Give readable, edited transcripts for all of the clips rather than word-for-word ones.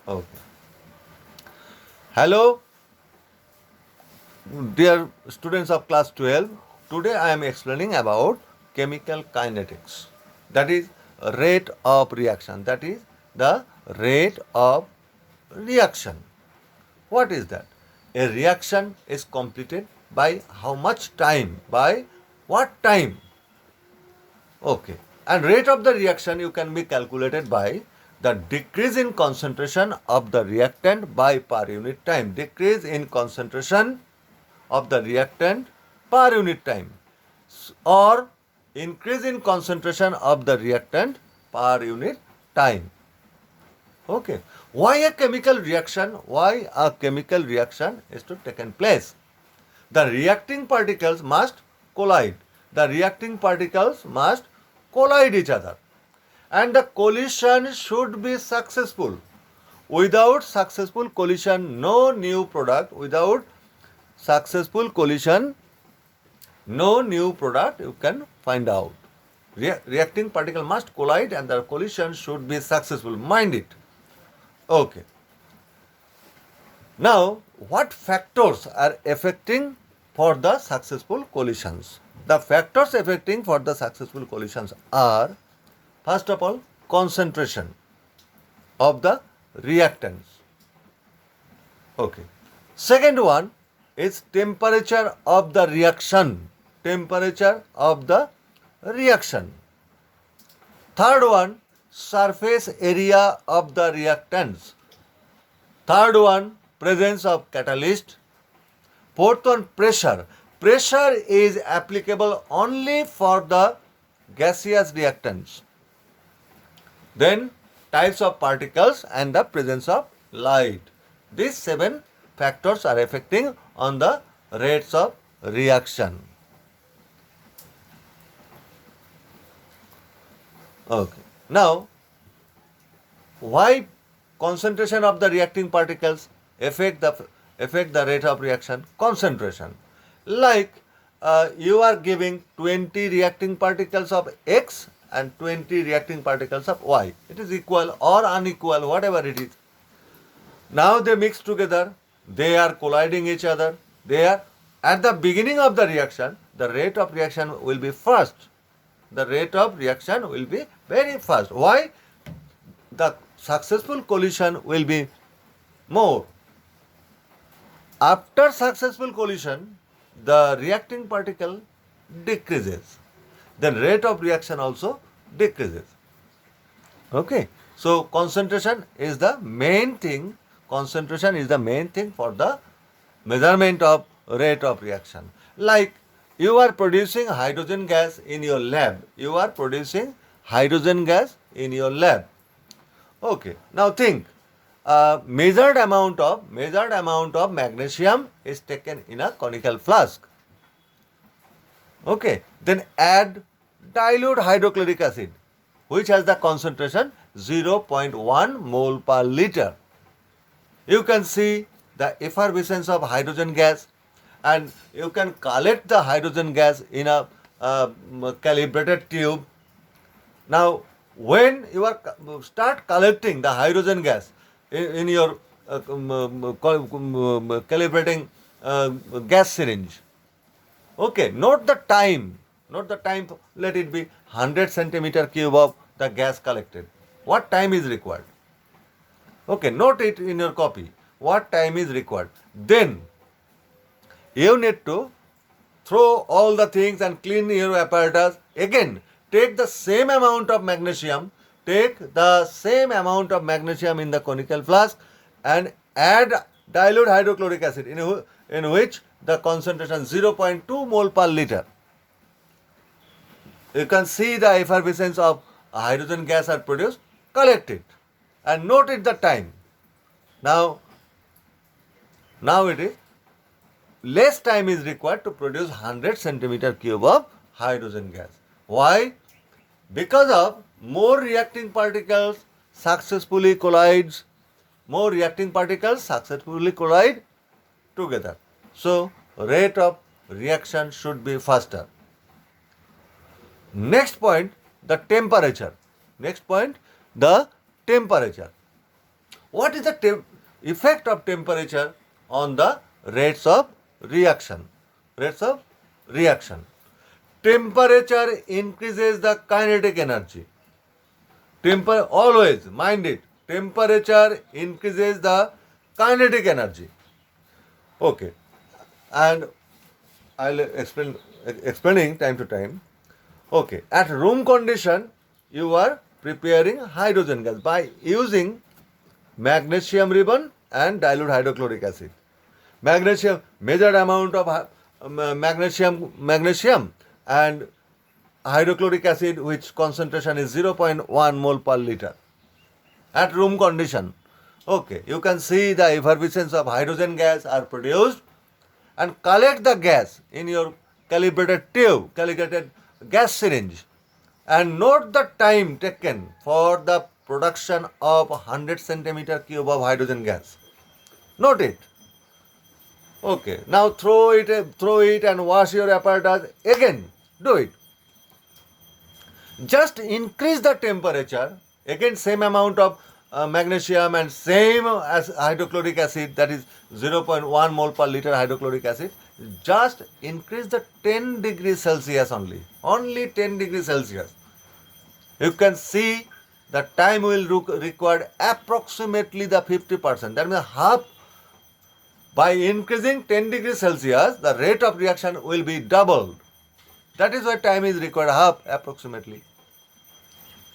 Okay. Hello, dear students of class 12. Today I am explaining about chemical kinetics. That is rate of reaction. That is the rate of reaction. What is that? A reaction is completed by how much time? By what time? Okay. And rate of the reaction you can be calculated by the decrease in concentration of the reactant by per unit time. Decrease in concentration of the reactant per unit time or increase in concentration of the reactant per unit time. Okay. Why a chemical reaction? Why a chemical reaction is to taken place? The reacting particles must collide. The reacting particles must collide each other. And the collision should be successful. Without successful collision, no new product. Without successful collision, no new product you can find out. Reacting particle must collide and the collision should be successful. Mind it. Okay. Now, what factors are affecting for the successful collisions? The factors affecting for the successful collisions are, first of all, concentration of the reactants. Okay. Second one is temperature of the reaction. Temperature of the reaction. Third one, surface area of the reactants. Third one, presence of catalyst. Fourth one, pressure. Pressure is applicable only for the gaseous reactants. Then types of particles and the presence of light. These 7 factors are affecting on the rates of reaction. Okay. Now, why concentration of the reacting particles affect the rate of reaction? Concentration. Like you are giving 20 reacting particles of X and 20 reacting particles of Y. It is equal or unequal, whatever it is. Now they mix together, they are colliding each other. They are at the beginning of the reaction, the rate of reaction will be fast. The rate of reaction will be very fast. Why? The successful collision will be more. After successful collision, the reacting particle decreases. Then rate of reaction also decreases. Okay. So concentration is the main thing. Concentration is the main thing for the measurement of rate of reaction. Like you are producing hydrogen gas in your lab. You are producing hydrogen gas in your lab. Okay. Now think. Measured amount of magnesium is taken in a conical flask. Okay. Then add dilute hydrochloric acid, which has the concentration 0.1 mole per liter. You can see the effervescence of hydrogen gas, and you can collect the hydrogen gas in a calibrated tube. Now, when you are start collecting the hydrogen gas in your calibrating gas syringe, okay, note the time. Note the time. Let it be 100 centimeter cube of the gas collected. What time is required? Okay, note it in your copy. What time is required? Then you need to throw all the things and clean your apparatus. Again, take the same amount of magnesium. Take the same amount of magnesium in the conical flask and add dilute hydrochloric acid in which the concentration 0.2 mole per liter. You can see the effervescence of hydrogen gas are produced. Collect it and note it the time. Now it is less time is required to produce 100 centimeter cube of hydrogen gas. Why? Because of more reacting particles successfully collides. More reacting particles successfully collide together. So rate of reaction should be faster. Next point, the temperature. Next point, the temperature. what is the effect of temperature on the rates of reaction? Rates of reaction. Temperature increases the kinetic energy. Always mind it. Temperature increases the kinetic energy. Okay, and I'll explaining time to time. Okay, at room condition, you are preparing hydrogen gas by using magnesium ribbon and dilute hydrochloric acid. Magnesium, measured amount of magnesium and hydrochloric acid, which concentration is 0.1 mole per liter at room condition. Okay, you can see the effervescence of hydrogen gas are produced, and collect the gas in your calibrated tube, calibrated gas syringe, and note the time taken for the production of 100 centimeter cube of hydrogen gas. Note it. Okay, now throw it and wash your apparatus again. Do it. Just increase the temperature. Again, same amount of magnesium and same as hydrochloric acid, that is 0.1 mole per liter hydrochloric acid. Just increase the 10 degrees Celsius only 10 degrees Celsius. You can see the time will require approximately the 50%. That means half. By increasing 10 degrees Celsius, the rate of reaction will be doubled. That is why time is required half approximately.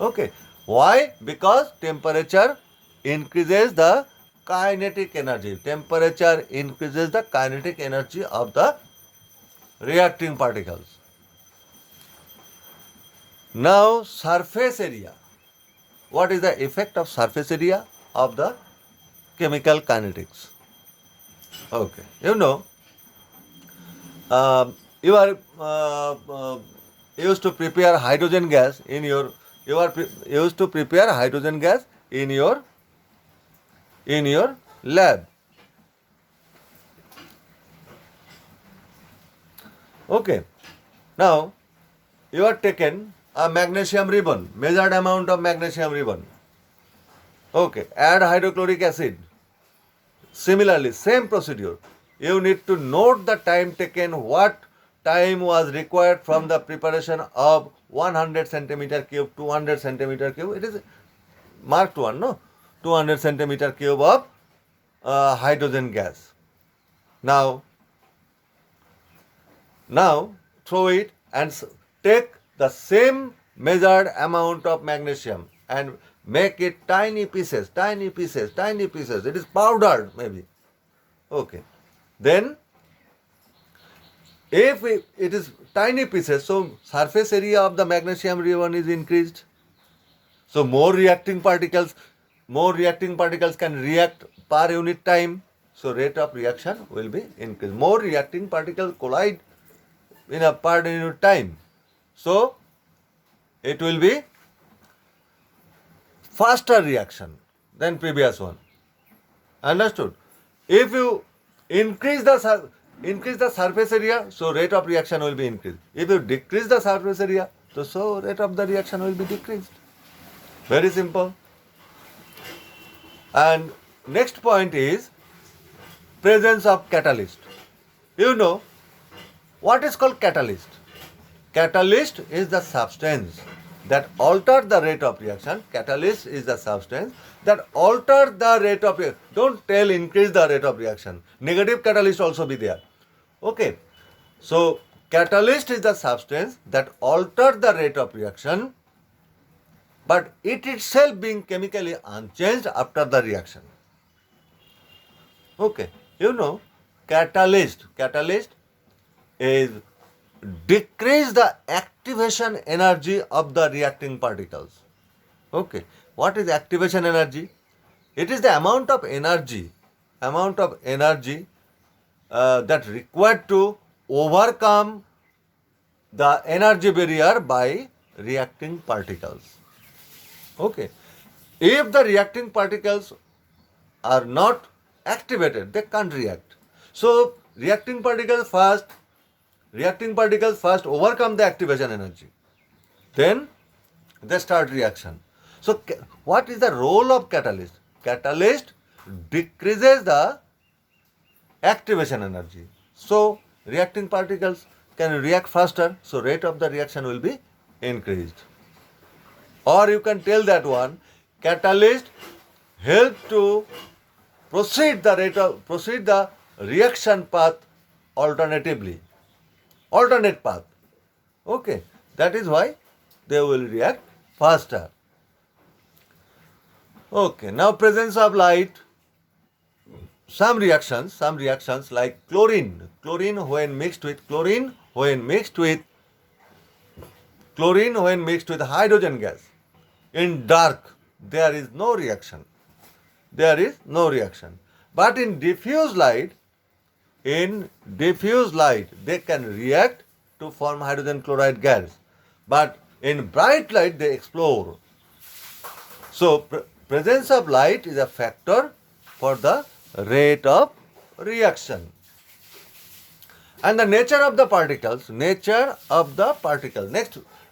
Okay. Why? Because temperature increases the kinetic energy. Temperature increases the kinetic energy of the reacting particles. Now, surface area. What is the effect of surface area of the chemical kinetics? Okay, you know, you are used to prepare hydrogen gas in your. You are used to prepare hydrogen gas in your lab. Okay, now you are taken a magnesium ribbon, measured amount of magnesium ribbon. Okay, add hydrochloric acid. Similarly, same procedure. You need to note the time taken, what time was required from the preparation of 100 centimeter cube, 200 centimeter cube. It is marked one, no? 200 centimeter cube of hydrogen gas. Now throw it and take the same measured amount of magnesium and make it tiny pieces. It is powdered maybe. Okay. Then, if it is tiny pieces, so surface area of the magnesium ribbon is increased. So more reacting particles can react per unit time. So rate of reaction will be increased. More reacting particles collide in a per unit time. So it will be faster reaction than previous one. Understood? If you increase the surface area, so rate of reaction will be increased. If you decrease the surface area, so rate of the reaction will be decreased. Very simple. And next point is presence of catalyst. You know what is called catalyst? Catalyst is the substance that alters the rate of reaction. Catalyst is the substance that alters the rate of reaction. Don't tell increase the rate of reaction. Negative catalyst also be there. Okay. So, catalyst is the substance that alters the rate of reaction, but it itself being chemically unchanged after the reaction. Okay. You know, catalyst is decrease the activation energy of the reacting particles. Okay. What is activation energy? It is the amount of energy that required to overcome the energy barrier by reacting particles. Okay. If the reacting particles are not activated, they can't react. So reacting particles first overcome the activation energy. Then they start reaction. So what is the role of catalyst? catalyst decreases the activation energy. So reacting particles can react faster, so rate of the reaction will be increased. Or you can tell that one, catalyst help to proceed the reaction path alternate path. Okay, that is why they will react faster. Okay, now presence of light. Some reactions like chlorine when mixed with hydrogen gas in dark, there is no reaction. But in diffuse light, they can react to form hydrogen chloride gas. But in bright light, they explode. So presence of light is a factor for the rate of reaction. And the nature of the particles. Next,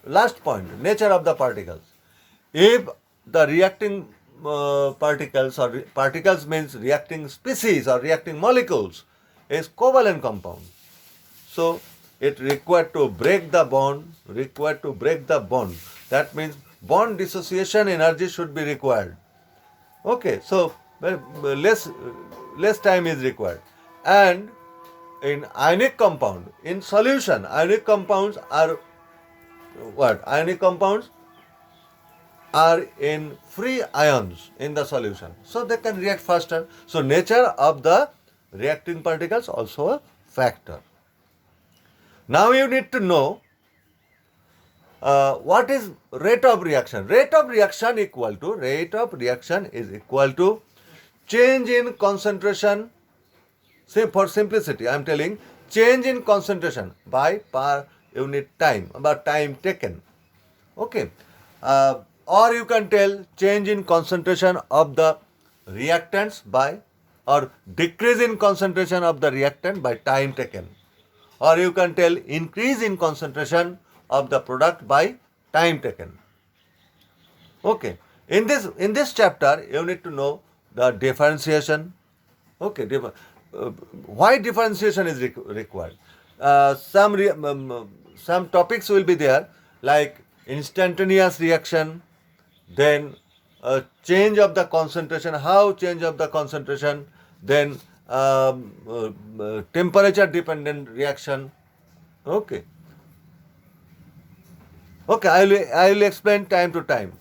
last point, nature of the particles. If the reacting particles or particles means reacting species or reacting molecules is covalent compound, so it required to break the bond. That means bond dissociation energy should be required. Okay, so less time is required. And in ionic compound, in solution, ionic compounds are what? Ionic compounds are in free ions in the solution, so they can react faster. So nature of the reacting particles also a factor. Now you need to know what is rate of reaction. Rate of reaction is equal to change in concentration. Say for simplicity, I am telling change in concentration by per unit time, about time taken. Okay, or you can tell change in concentration of the reactants by, or decrease in concentration of the reactant by time taken, or you can tell increase in concentration of the product by time taken. Okay, in this chapter you need to know the differentiation. Okay, why differentiation is required? Some topics will be there, like instantaneous reaction, then change of the concentration, how change of the concentration, then temperature dependent reaction. Okay, I will explain time to time.